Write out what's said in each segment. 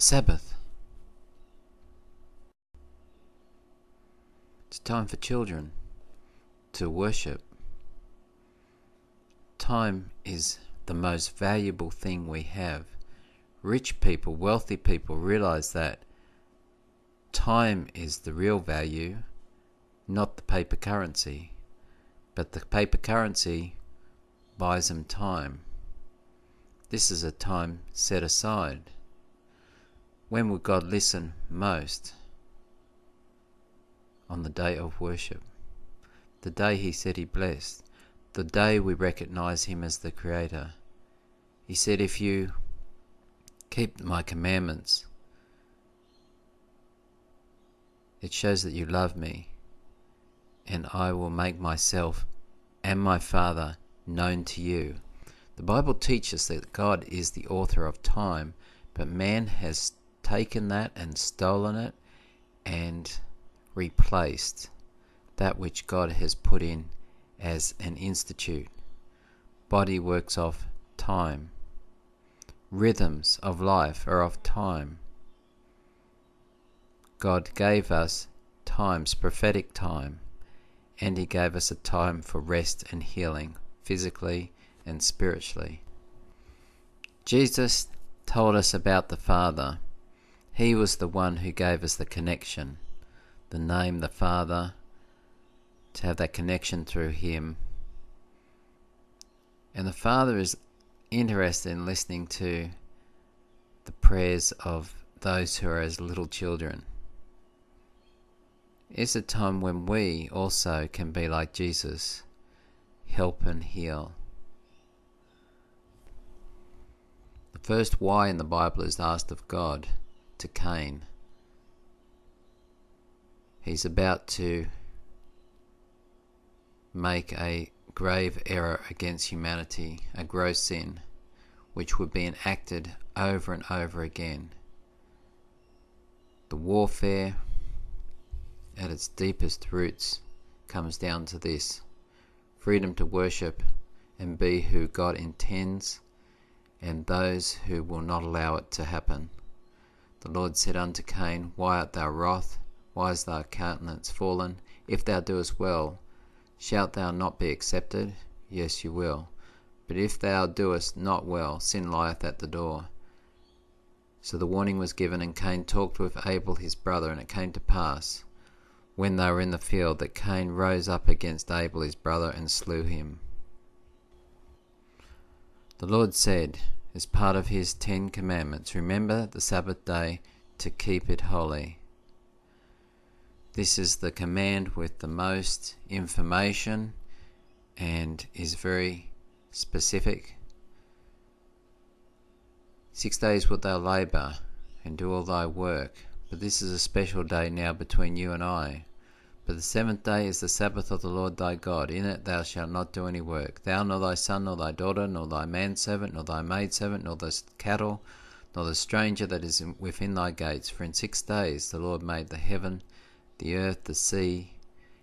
Sabbath. It's time for children to worship. Time is the most valuable thing we have. Rich people, wealthy people realize that time is the real value, not the paper currency. But the paper currency buys them time. This is a time set aside. When will God listen most? On the day of worship. The day he said he blessed. The day we recognize him as the Creator. He said, if you keep my commandments, it shows that you love me, and I will make myself and my Father known to you. The Bible teaches that God is the author of time, but man has taken that and stolen it and replaced that which God has put in as an institute. Body works off time. Rhythms of life are of time. God gave us times, prophetic time, and he gave us a time for rest and healing, physically and spiritually. Jesus told us about the Father. He was the one who gave us the connection, the name, the Father, to have that connection through him. And the Father is interested in listening to the prayers of those who are as little children. It's a time when we also can be like Jesus, help and heal. The first why in the Bible is asked of God to Cain. He's about to make a grave error against humanity, a gross sin, which would be enacted over and over again. The warfare at its deepest roots comes down to this: freedom to worship and be who God intends, and those who will not allow it to happen. The Lord said unto Cain, Why art thou wroth? Why is thy countenance fallen? If thou doest well, shalt thou not be accepted? Yes, you will. But if thou doest not well, sin lieth at the door. So the warning was given, and Cain talked with Abel his brother, and it came to pass, when they were in the field, that Cain rose up against Abel his brother and slew him. The Lord said, as part of his 10 commandments, remember the Sabbath day to keep it holy. This is the command with the most information and is very specific. 6 days wilt thou labour and do all thy work, but this is a special day now between you and I. But the 7th day is the Sabbath of the Lord thy God. In it thou shalt not do any work, thou, nor thy son, nor thy daughter, nor thy manservant, nor thy maidservant, nor the cattle, nor the stranger that is within thy gates. For in 6 days the Lord made the heaven, the earth, the sea,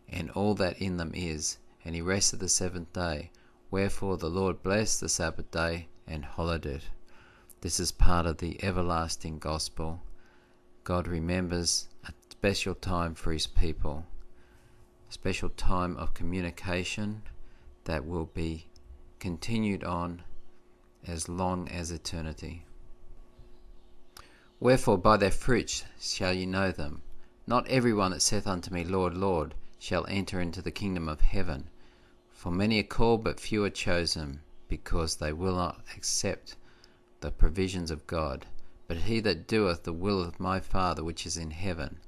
and all that in them is, and he rested the 7th day. Wherefore the Lord blessed the Sabbath day and hallowed it. This is part of the everlasting gospel. God remembers a special time for his people, a special time of communication that will be continued on as long as eternity. Wherefore by their fruits shall ye know them. Not every one that saith unto me, Lord, Lord, shall enter into the kingdom of heaven. For many are called, but few are chosen, because they will not accept the provisions of God. But he that doeth the will of my Father which is in heaven.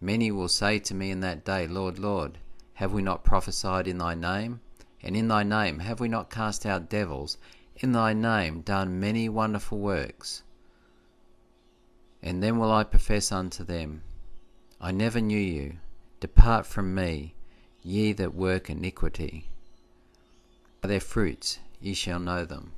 Many will say to me in that day, Lord, Lord, have we not prophesied in thy name? And in thy name have we not cast out devils? In thy name done many wonderful works? And then will I profess unto them, I never knew you. Depart from me, ye that work iniquity. By their fruits ye shall know them.